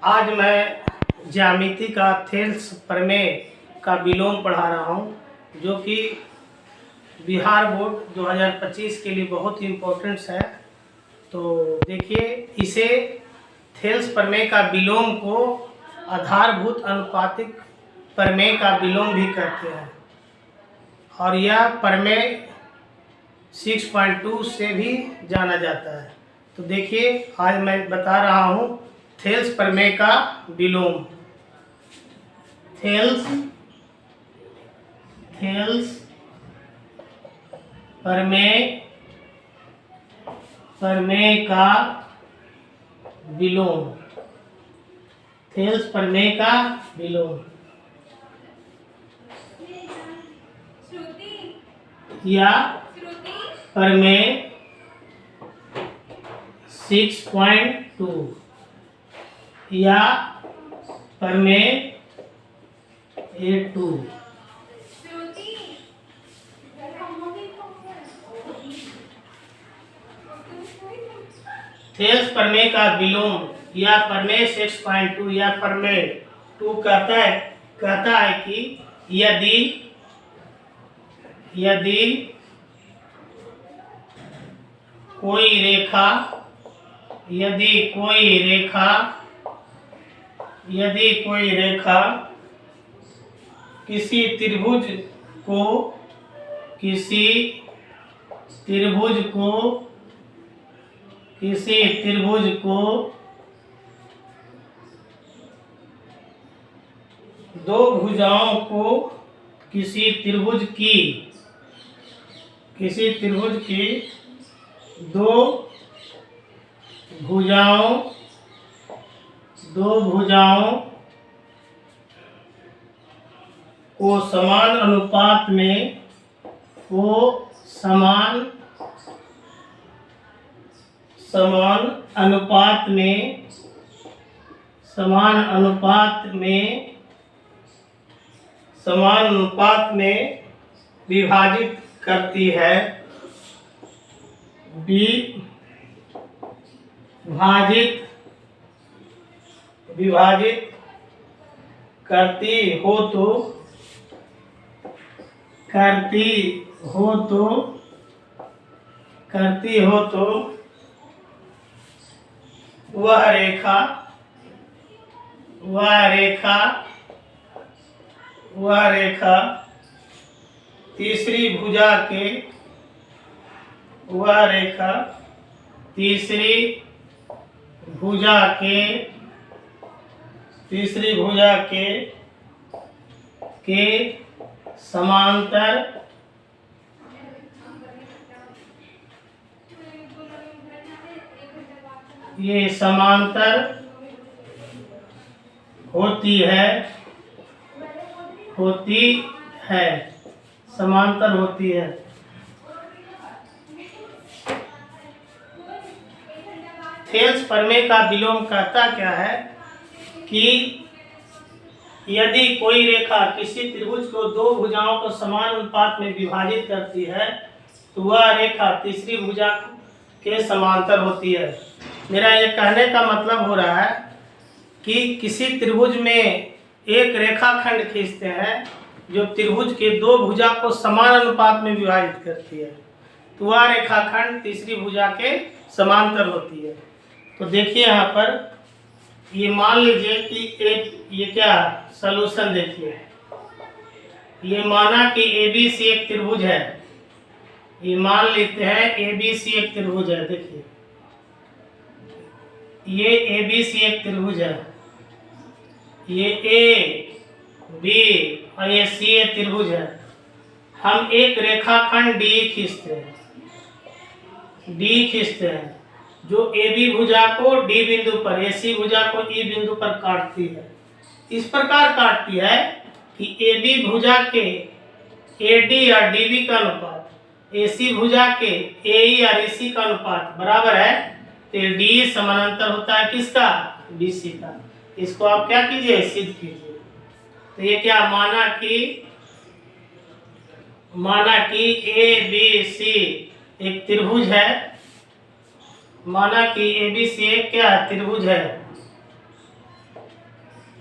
आज मैं ज्यामिति का थेल्स प्रमेय का विलोम पढ़ा रहा हूँ, जो कि बिहार बोर्ड 2025 के लिए बहुत ही इम्पोर्टेंट्स है। तो देखिए, इसे थेल्स प्रमेय का विलोम को आधारभूत अनुपातिक प्रमेय का विलोम भी कहते हैं, और यह प्रमेय 6.2 से भी जाना जाता है। तो देखिए, आज मैं बता रहा हूँ थेल्स प्रमेय का विलोम। थेल्स प्रमेय का विलोम। थेल्स प्रमेय का विलोम या प्रमेय 6.2 या प्रमेय 8.2। थेल्स प्रमेय का विलोम या प्रमेय 6.2 या प्रमेय 2 कहता है कि यदि कोई रेखा किसी त्रिभुज को दो भुजाओं को किसी त्रिभुज की दो भुजाओं को समान अनुपात में विभाजित करती है। विभाजित करती हो तो वह रेखा तीसरी भुजा के समांतर होती है। थेल्स प्रमेय का विलोम कहता क्या है कि यदि कोई रेखा किसी त्रिभुज को दो भुजाओं को समान अनुपात में विभाजित करती है तो वह रेखा तीसरी भुजा के समांतर होती है। मेरा ये कहने का मतलब हो रहा है कि किसी त्रिभुज में एक रेखाखंड खींचते हैं जो त्रिभुज के दो भुजा को समान अनुपात में विभाजित करती है, तो वह रेखाखंड तीसरी भुजा के समांतर होती है। तो देखिए, यहाँ पर ये मान लीजिए कि ये क्या सॉल्यूशन देखिए, ये माना कि ABC एक त्रिभुज है। ये मान लेते हैं ABC एक त्रिभुज है। देखिए, ये ABC एक त्रिभुज है, ये A B और ये C एक त्रिभुज है। हम एक रेखाखंड D खींचते हैं जो AB भुजा को D बिंदु पर, AC भुजा को E बिंदु पर काटती है। इस प्रकार काटती है कि AB भुजा के AD और DB का अनुपात AC भुजा के AE और EC का अनुपात बराबर है। तो D समानांतर होता है किसका? BC का। इसको आप क्या कीजिए? सिद्ध कीजिए। तो ये क्या माना कि ABC एक त्रिभुज है। माना कि ABC एक क्या त्रिभुज है।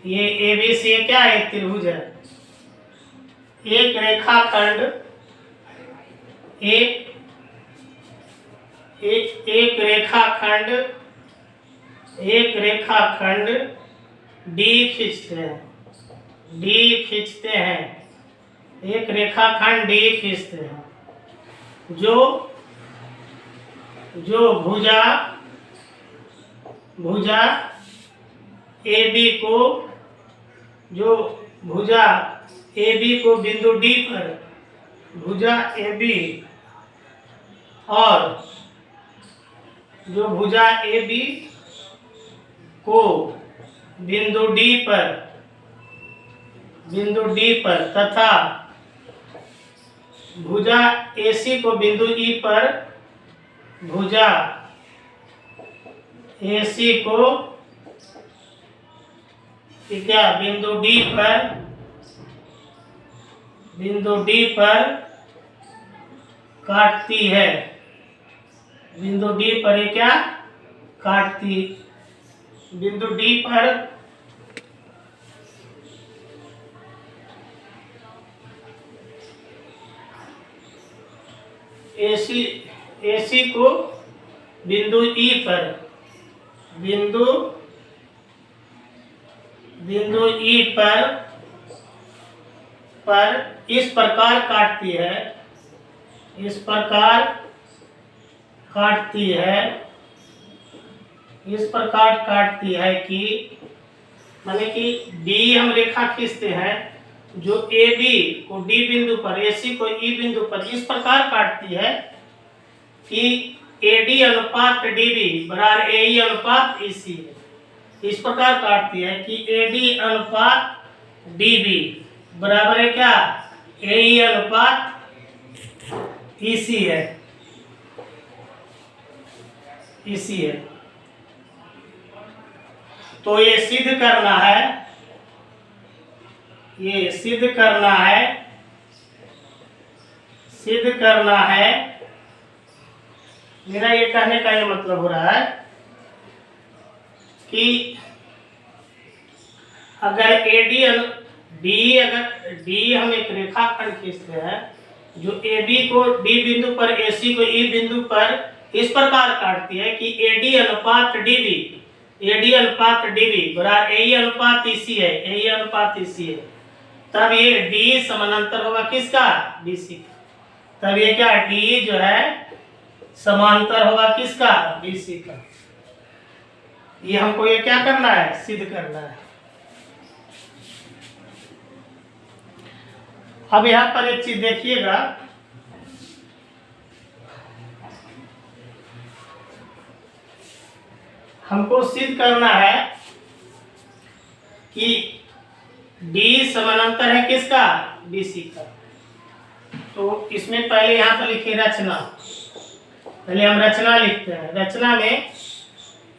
ये ABC क्या है? त्रिभुज है। एक रेखाखंड एक रेखाखंड डी खींचते हैं। एक रेखाखंड डी खींचते हैं जो भुजा AB को बिंदु D पर, भुजा AB और जो भुजा AB को बिंदु D पर तथा भुजा AC को बिंदु E पर, भुजा AC को क्या बिंदु D पर काटती है। बिंदु D पर ये क्या काटती, बिंदु D पर AC को बिंदु E पर, बिंदु E पर इस प्रकार काटती है, इस प्रकार काटती है कि माने कि D हम रेखा खींचते हैं जो AB को D बिंदु पर, AC को E बिंदु पर इस प्रकार काटती है कि AD अनुपात DB बराबर AE अनुपात EC है। इस प्रकार काटती है कि AD अनुपात DB बराबर है क्या AE अनुपात EC है। तो ये सिद्ध करना है। मेरा ये कहने का ये मतलब हो रहा है कि अगर D हम एक रेखाखंड खींचते हैं जो AB को D बिंदु पर, AC को E बिंदु पर इस प्रकार काटती है कि AD अनुपात DB बराबर AE अनुपात EC है, तब ये D समानांतर होगा किसका? BC का। तब ये क्या D जो है समांतर होगा किसका? BC का। ये हमको ये क्या करना है? सिद्ध करना है। अब यहाँ पर एक चीज देखिएगा, हमको सिद्ध करना है कि D समानांतर है किसका? BC का। तो इसमें पहले यहाँ पर लिखिए रचना। पहले हम रचना लिखते हैं। रचना में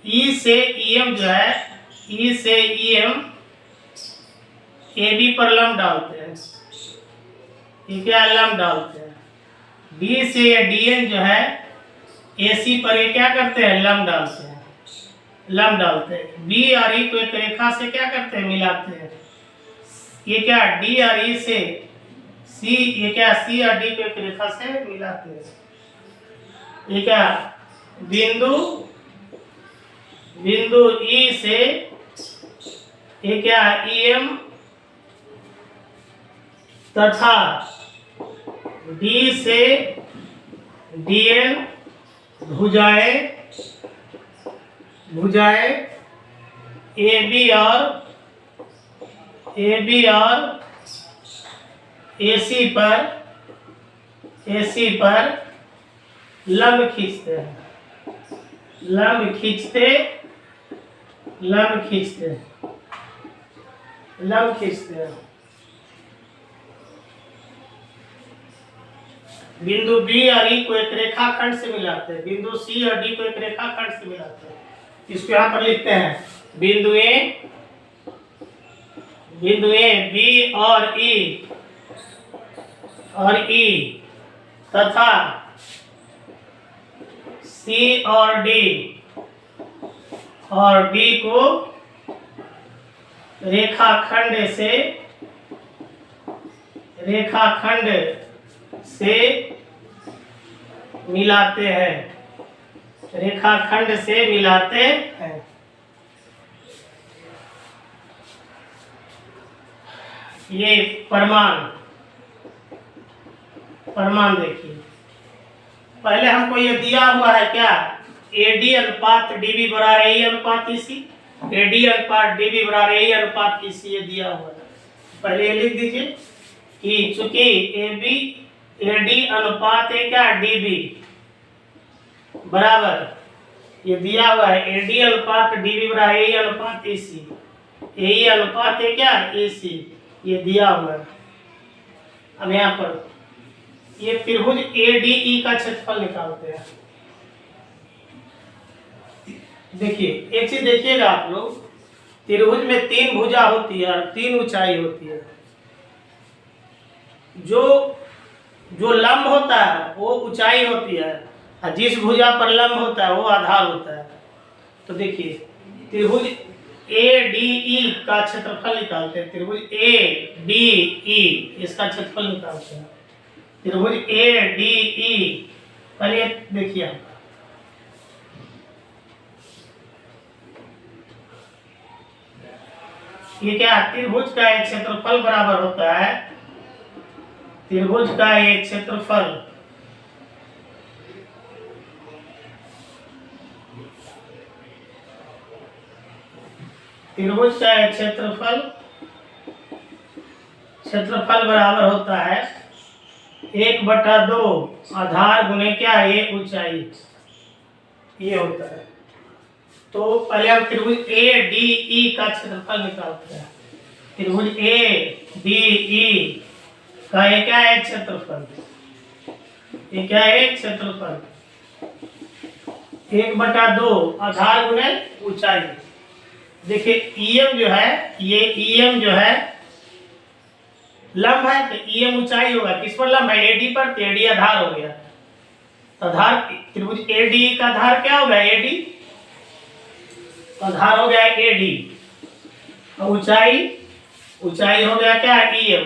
E से EM जो है, E से EM AB पर लंब डालते हैं, ठीक है, लंब डालते हैं। B से DN जो है AC पर ये क्या करते हैं? लंब डालते हैं। B और E को एक रेखा से क्या करते हैं? मिलाते हैं। ये क्या D और E से C, ये क्या C और D को एक रेखा से मिलाते हैं। ये क्या बिंदु E से ये क्या EM तथा D से DN भुजाएं AB और AC पर लंब खींचते हैं। बिंदु B और E को एक रेखाखंड से मिलाते हैं, बिंदु C और D को एक रेखाखंड से मिलाते हैं। इसको यहाँ पर लिखते हैं बिंदु A B और E तथा C और D को रेखाखंड से मिलाते हैं, रेखाखंड से मिलाते हैं। ये परमाण देखिए, पहले हमको ये दिया हुआ है क्या, AD अनुपात DB बराबर AE अनुपात EC, AD अनुपात DB बराबर AE अनुपात EC, ये दिया हुआ है। पहले ये लिख दीजिए कि चूंकि AD अनुपात है क्या DB बराबर, ये दिया हुआ है AD अनुपात DB बराबर AE अनुपात EC, AE अनुपात है क्या EC, ये दिया हुआ है। अब यहाँ पर ये त्रिभुज ADE का क्षेत्रफल निकालते हैं। देखिए एक चीज देखिएगा आप लोग, त्रिभुज में 3 भुजा होती है और 3 ऊंचाई होती है। जो लंब होता है वो ऊंचाई होती है, और जिस भुजा पर लंब होता है वो आधार होता है। तो देखिए त्रिभुज ADE का क्षेत्रफल निकालते हैं, त्रिभुज ADE इसका क्षेत्रफल निकालते हैं। त्रिभुज ADE पहले देखिए आप, ये क्या, त्रिभुज का एक क्षेत्रफल बराबर होता है, त्रिभुज का एक क्षेत्रफल त्रिभुज का एक क्षेत्रफल बराबर होता है 1/2 आधार गुने क्या, ये ऊंचाई, ये होता है। तो पहले हम त्रिभुज ADE का क्षेत्रफल निकालते हैं। त्रिभुज ADE का ये क्या है क्षेत्रफल, ये क्या है क्षेत्रफल 1/2 आधार गुने ऊंचाई। देखिए EM जो है, ये EM जो है लंब है, तो EM ऊंचाई होगा, किस पर लंब है, AD पर, तो AD आधार हो गया। तो आधार त्रिभुज ADE का आधार क्या हो गया, AD, आधार हो गया AD, और ऊंचाई हो गया क्या, EM,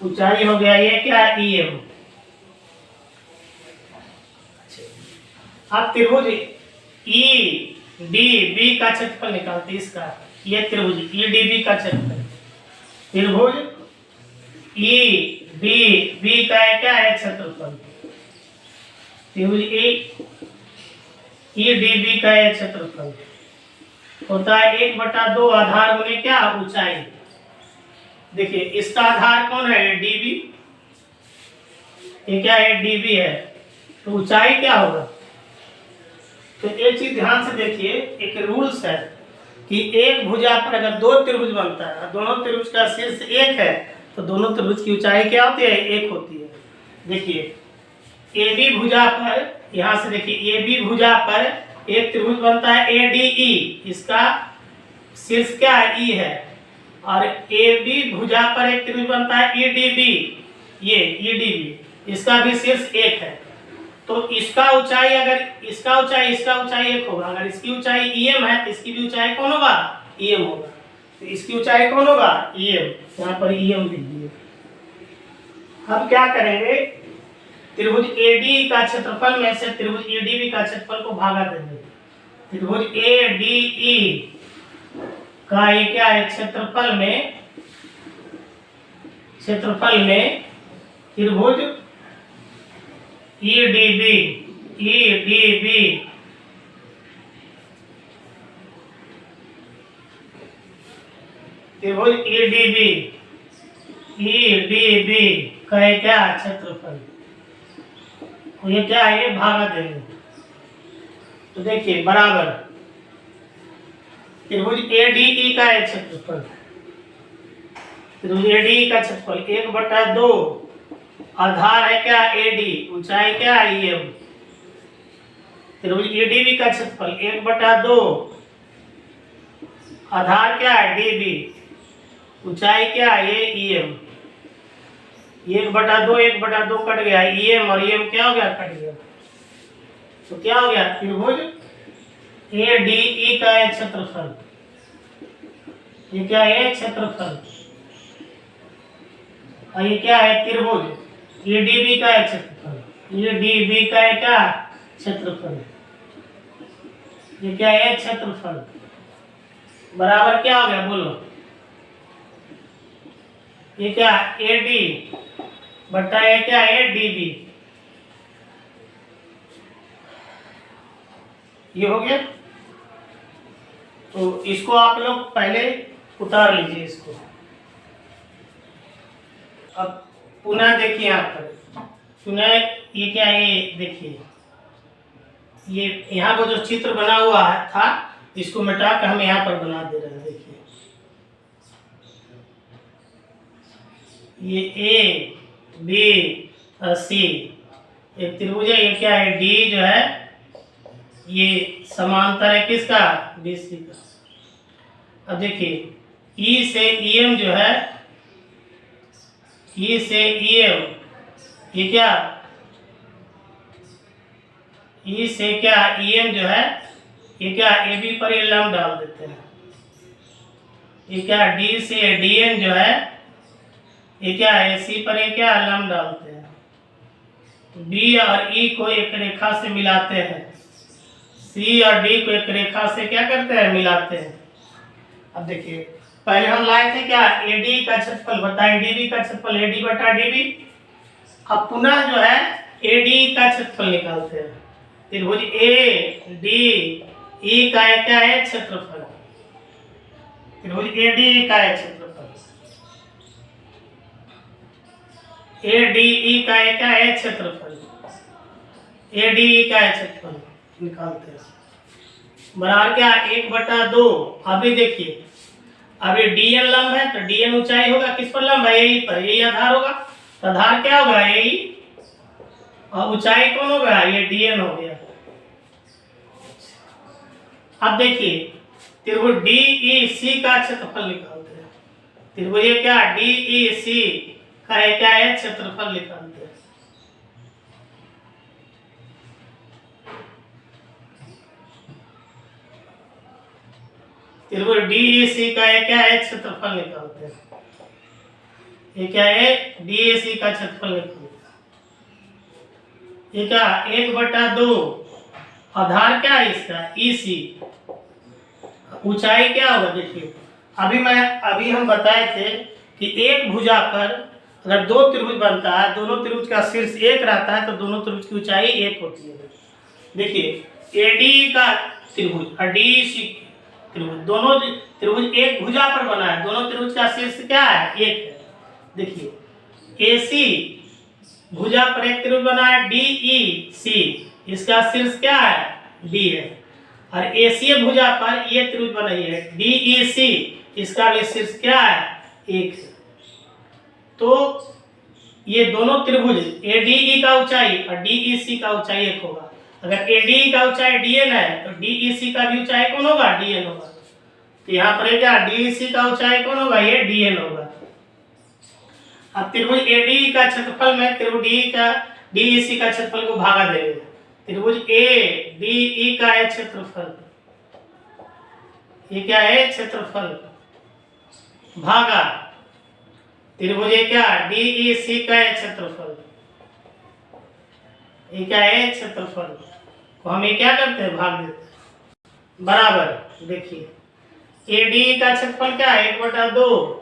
ऊंचाई हो गया ये क्या, EM। अब त्रिभुज EDB का क्षेत्रफल निकालते हैं इसका, ये त्रिभुज EDB का क्षेत्रफल, त्रिभुज EDB का क्या है क्षेत्रफल, त्रिभुज EDB का एक क्षेत्रफल होता है 1/2 आधार गुने क्या, ऊंचाई। देखिए इसका आधार कौन है, DB, ये क्या है, DB है, तो ऊंचाई क्या होगा। तो एक चीज ध्यान से देखिए, एक रूल्स है कि एक भुजा पर अगर 2 त्रिभुज बनता है, दोनों त्रिभुज का शीर्ष 1 है, तो दोनों त्रिभुज की ऊंचाई क्या होती है, 1 होती है। देखिए AB भुजा पर, यहाँ से देखिए AB भुजा पर एक त्रिभुज बनता है ADE, इसका शीर्ष क्या है, E है, और AB भुजा पर एक त्रिभुज बनता है EDB, ये EDB, इसका भी शीर्ष 1 है। तो इसका ऊंचाई, अगर इसका ऊंचाई 1 होगा, अगर इसकी ऊंचाई EM है तो इसकी भी ऊंचाई कौन होगा, EM होगा। तो इसकी ऊंचाई कौन होगा, EM, यहाँ पर EM लिख दिए। हम क्या करेंगे, त्रिभुज ADE का क्षेत्रफल में से त्रिभुज EDB का क्षेत्रफल को भागा देंगे। त्रिभुज ADE का ये क्या है, क्षेत्रफल में त्रिभुज EDB त्रिभुज EDB का ये क्या क्षेत्रफल, ये क्या है, भागा देंगे। तो देखिए बराबर त्रिभुज ADE का एक क्षेत्रफल, त्रिभुज ADE का क्षेत्रफल 1/2 आधार है क्या, AD, ऊंचाई क्या, EM। त्रिभुज EDB का क्षेत्रफल 1/2 आधार क्या है, DB, ऊंचाई क्या, ये EM। 1/2 कट गया, EM और EM क्या हो गया, कट गया। तो क्या हो गया, त्रिभुज ADE का एक क्षेत्रफल ये क्या है? क्षेत्रफल। और ये क्या है? त्रिभुज। ये डीबी का है क्षेत्रफल, ये डीबी का है क्या? क्षेत्रफल। ये क्या है? क्षेत्रफल। बराबर क्या हो गया? बोलो। ये क्या? एडी बटा ये क्या है? डीबी। ये हो गया। तो इसको आप लोग पहले उतार लीजिए इसको। अब पुनः देखिए यहाँ पर, पुनः ये क्या है? ये देखिए, ये यहाँ पर जो चित्र बना हुआ है था, इसको मिटा कर हम यहाँ पर बना दे रहे हैं। देखिए, ये ए बी सी एक त्रिभुज है। ये क्या है? डी जो है ये समांतर है किसका? बीसी का। अब देखिए, ई से ईएम जो है, ई से ईएम, ये क्या? ई से क्या? ईएम जो है, ये क्या? ए बी पर ये लंब डाल देते हैं। ये क्या? डी से डीएन जो है, ये क्या है? सी पर ये क्या? लंब डालते हैं। बी और ई को एक रेखा से मिलाते हैं, सी और डी को एक रेखा से क्या करते हैं? मिलाते हैं। अब देखिए, पहले हम लाए थे क्या? एडी का क्षेत्रफल बताएं डीबी का क्षेत्रफल, एडी बटा डीबी। अब पुनः जो है एडी का क्षेत्रफल निकालते हैं। त्रिभुज ए डी ई का क्या है? क्षेत्रफल। त्रिभुज एडी का है क्षेत्रफल, एडीई का क्या है? क्षेत्रफल। एडीई का है क्षेत्रफल निकालते हैं। बराबर क्या? 1/2। अभी देखिए, अभी डीएन लंब है तो डीएन ऊंचाई होगा किस पर? लंब है यही पर, यही आधार होगा। तो आधार क्या होगा? यही। और ऊंचाई कौन होगा? ये डीएन हो गया। अब देखिए, त्रिभुज डीईसी का क्षेत्रफल निकालते हैं। त्रिभुज क्या? डीईसी का क्या है? क्षेत्रफल निकालते हैं। त्रिभुज डीईसी का क्या है? क्षेत्रफल निकालते हैं। ये क्या है? डीईसी का क्षेत्रफल निकालते हैं। ये क्या? 1/2। आधार क्या है इसका? ईसी। ऊंचाई क्या होगा? देखिए, अभी हम बताए थे कि एक भुजा पर अगर दो त्रिभुज बनता है, दोनों त्रिभुज का शीर्ष एक रहता है तो दोनों त्रिभुज की ऊंचाई एक होती है। देखिए, एडी का त्रिभुज और डीसी त्रिभुज, दोनों त्रिभुज एक भुजा पर बना है, दोनों त्रिभुज का शीर्ष क्या है? एक है। देखिए, एसी भुजा पर एक त्रिभुज बना है डीईसी, इसका शीर्ष क्या है? डी है। और एसीय भुजा पर ये त्रिभुज बनाई है डीईसी, इसका भी शीर्ष क्या है? एक है। तो ये दोनों त्रिभुज एडीई का ऊंचाई और डीईसी का ऊंचाई एक होगा। अगर एडीई का ऊंचाई डीएन है तो डीईसी का भी ऊंचाई कौन होगा? डीएन होगा। तो यहाँ पर क्या? डीईसी का ऊंचाई कौन होगा? ये डीएन होगा। अब त्रिभुज एडीई का क्षेत्रफल में त्रिभुज डीईसी का क्षेत्रफल को भागा देंगे। त्रिभुज ए डीई का है क्षेत्रफल, ये क्या है? क्षेत्रफल भागा त्रिभुज क्या? डीईसी का है क्षेत्रफल, ये क्या है? क्षेत्रफल को हम ये क्या करते हैं? भाग देते हैं। बराबर देखिए, एडी का क्षेत्रफल क्या है? 1/2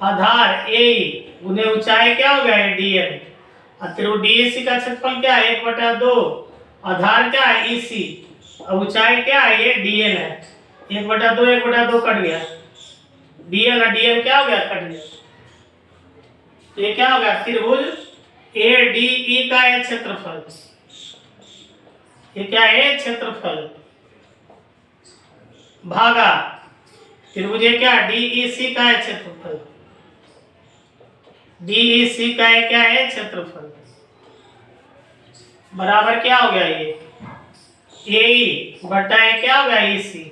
आधार ए गुने ऊंचाई क्या होगा? डीएन। और त्रिभुज डीईसी का क्षेत्रफल क्या है? 1/2 आधार क्या है? ईसी और ऊंचाई क्या है? ये डीएन है। 1/2 कट गया, डीएन और डीएन क्या हो गया? कट गया। ये क्या होगा? त्रिभुज एडीई का है क्षेत्रफल, ये क्या है? क्षेत्रफल भागा त्रिभुज क्या? डीईसी का है क्षेत्रफल, डीईसी का है क्या है? क्षेत्रफल। बराबर क्या हो गया? ये एई बटा क्या हो गया? ईसी।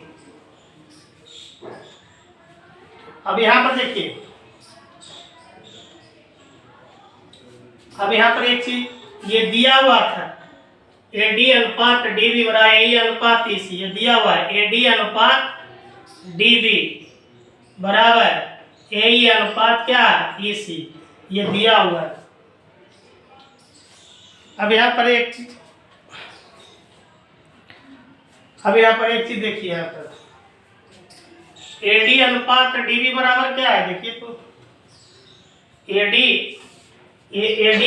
अब यहां पर देखिए, अब यहाँ पर एक चीज ये दिया हुआ था, एडी अनुपात डीबी बराबर ए अनुपात ईसी, ये दिया हुआ है एडी अनुपात डीबी बराबर ए अनुपात क्या ए सी, ये दिया हुआ है। अब यहाँ पर एक चीज देखिए, यहाँ पर एडी अनुपात डीबी बराबर क्या है, देखिए तो एडी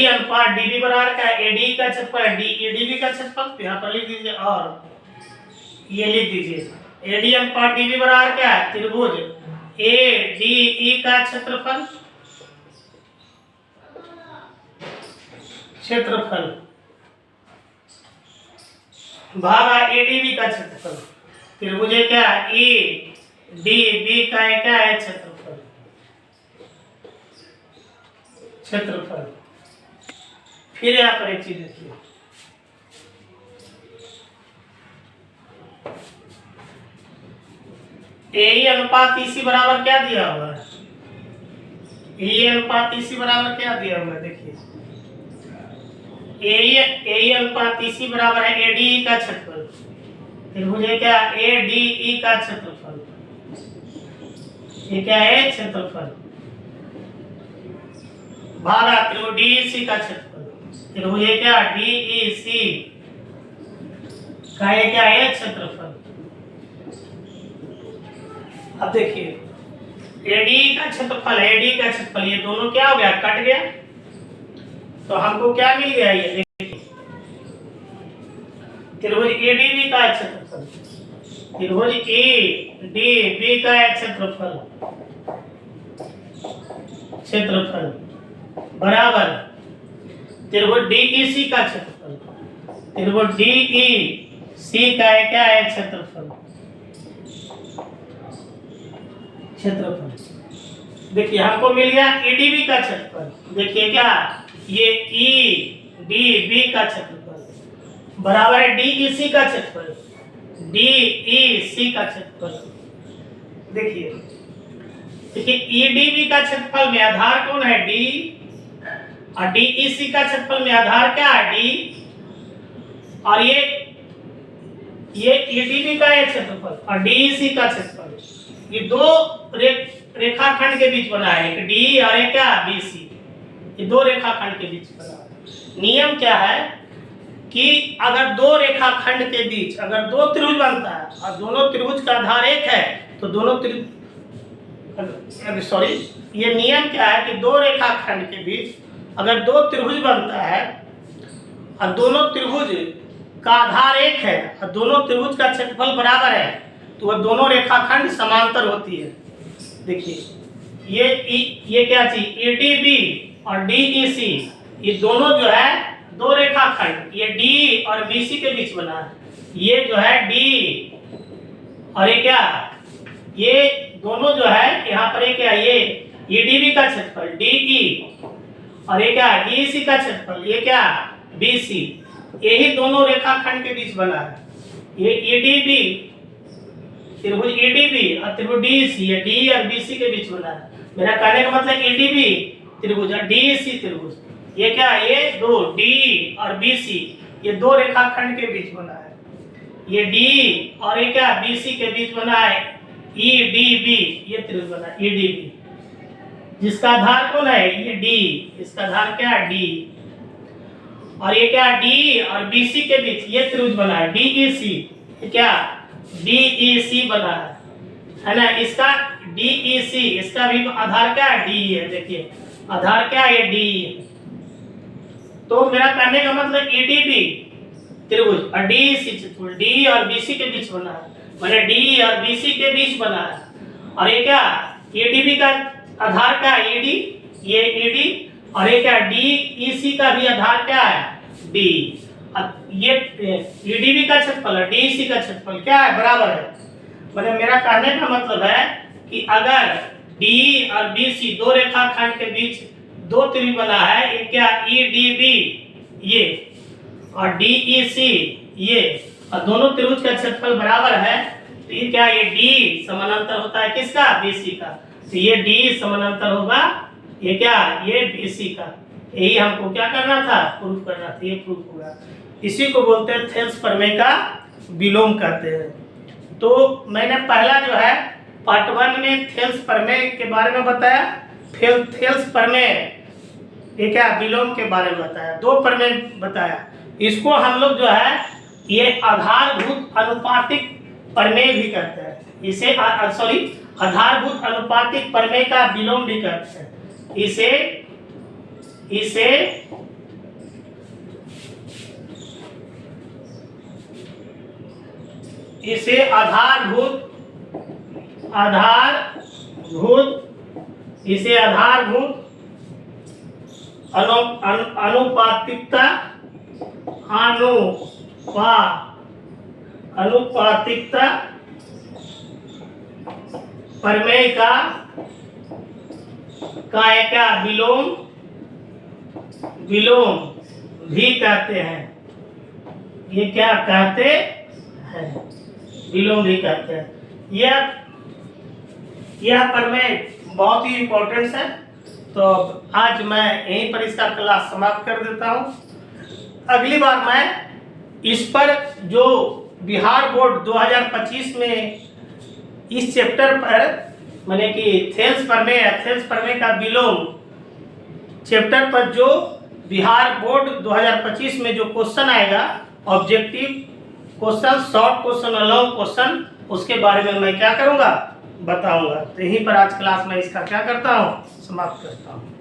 अनुपात डीबी बराबर क्या है, एडी का क्षेत्रफल डीबी का क्षेत्रफल, यहाँ पर लिख दीजिए और ये लिख दीजिए एडी अनुपात डीबी बराबर क्या है, त्रिभुज ए डी ई का क्षेत्रफल भागा एडीबी का क्षेत्रफल, त्रिभुज क्या ए डी बी का क्या है क्षेत्रफल। फिर यहाँ पर एक चीज देखिए, ए अनुपात इसी बराबर क्या दिया हुआ है, ए अनुपात इसी बराबर क्या दिया हुआ है, देखिए ए अनुपात इसी बराबर है एडी का क्षेत्रफल, त्रिभुज क्या ए डी ई का क्षेत्रफल, ये क्या है क्षेत्रफल, भागा त्रिभुज डी सी का क्षेत्रफल, त्रिभुज क्या डी ई सी का ये क्या है क्षेत्रफल। अब देखिए एडी का क्षेत्रफल ये दोनों क्या हो गया, कट गया, तो हमको क्या मिल गया, ये देखिए त्रिभुज एडीबी का क्षेत्रफल, त्रिभुज एडीबी का क्षेत्रफल बराबर त्रिभुज डीईसी का क्षेत्रफल, त्रिभुज डीईसी का क्या है क्षेत्रफल। देखिए हमको मिल गया एडीबी का क्षेत्रफल, देखिए क्या ये ईडीबी का क्षेत्रफल बराबर है डीईसी का क्षेत्रफल, डीईसी का क्षेत्रफल। देखिए ईडीबी का क्षेत्रफल में आधार कौन है, डी, और डीईसी का क्षेत्रफल में आधार क्या है, डी, और ये ईडीबी का है क्षेत्रफल और डीईसी का क्षेत्रफल, ये दो रेखाखंड के बीच बना है, एक डी और एक क्या बीसी, ये दो रेखाखंड के बीच बना है। नियम क्या है कि अगर दो रेखाखंड के बीच अगर दो त्रिभुज बनता है और दोनों त्रिभुज का आधार एक है तो दोनों ये नियम क्या है कि दो रेखाखंड के बीच अगर दो त्रिभुज बनता है और दोनों त्रिभुज का आधार एक है और दोनों त्रिभुज का क्षेत्रफल बराबर है तो वह दोनों रेखाखंड समांतर होती है। देखिए ये क्या चीज एडीबी और डीईसी, ये दोनों जो है दो रेखाखंड, ये डी और बीसी के बीच बना है, ये जो है डी और ये क्या, ये दोनों जो है यहाँ पर ये क्या, ये ईडीबी का क्षेत्रफल डीई और ये क्या डीईसी का क्षेत्रफल, ये क्या बीसी, यही दोनों रेखाखंड के बीच बना है। ये ईडीबी त्रिभुज ईडीबी और त्रिभुज डीईसी, ये डी और बीसी के बीच बना है। मेरा कहने का मतलब ईडीबी त्रिभुज और डीईसी त्रिभुज, ये क्या, ये दो डी और बीसी, ये दो रेखाखंड के बीच बना है। ये डी और ये क्या बीसी के बीच बना है ईडीबी, ये त्रिभुज बना है ईडीबी, जिसका आधार कौन है, ये डी, इसका आधार क्या है डी, और ये क्या डी और बीसी के बीच ये त्रिभुज बना है डीईसी, क्या डीईसी बना है ना, इसका डीईसी, इसका भी आधार क्या है डी है, देखिए आधार क्या है डी। तो मेरा कहने का मतलब ईडीबी त्रिभुज और डीईसी त्रिभुज डी और बीसी के बीच बना है, मैंने डी और बीसी के बीच बना है। और ये क्या ईडीबी का आधार क्या है ईडी, ये ईडी, और ये क्या डीईसी का भी आधार क्या है डी, ये ईडीबी का क्षेत्रफल है डीईसी का क्षेत्रफल क्या है बराबर है। मतलब मेरा कहने का मतलब है कि अगर डी और बीसी दो रेखाखंड के बीच दो त्रिभुज बना है, ये क्या ईडीबी ये और डीईसी ये, और दोनों त्रिभुज का क्षेत्रफल बराबर है, तो ये क्या ये डी समानांतर होता है किसका, बीसी का, तो ये डी समानांतर होगा ये क्या ये बीसी का। यही हमको क्या करना था, प्रूफ करना था, ये प्रूफ होगा। इसी को बोलते हैं थेल्स प्रमेय का विलोम कहते हैं। तो मैंने पहला जो है पार्ट 1 में थेल्स प्रमेय के बारे में बताया, फिर थेल्स प्रमेय ये क्या विलोम के बारे में बताया, 2 प्रमेय बताया। इसको हम लोग जो है ये आधारभूत अनुपातिक प्रमेय भी कहते हैं, इसे आधारभूत अनुपातिक प्रमेय का विलोम भी कहते हैं। इसे आधारभूत अनुपातिकता प्रमेय का क्या विलोम भी कहते हैं। ये क्या कहते हैं? विलोम भी कहते हैं। यह प्रमेय बहुत ही इम्पोर्टेंट है। तो आज मैं यहीं पर इसका क्लास समाप्त कर देता हूँ। अगली बार मैं इस पर जो बिहार बोर्ड 2025 में इस चैप्टर पर माने कि थेल्स प्रमेय का विलोम चैप्टर पर जो बिहार बोर्ड 2025 में जो क्वेश्चन आएगा, ऑब्जेक्टिव क्वेश्चन, शॉर्ट क्वेश्चन और लॉन्ग क्वेश्चन, उसके बारे में मैं क्या करूँगा बताऊँगा। तो यहीं पर आज क्लास में इसका क्या करता हूँ, समाप्त करता हूँ।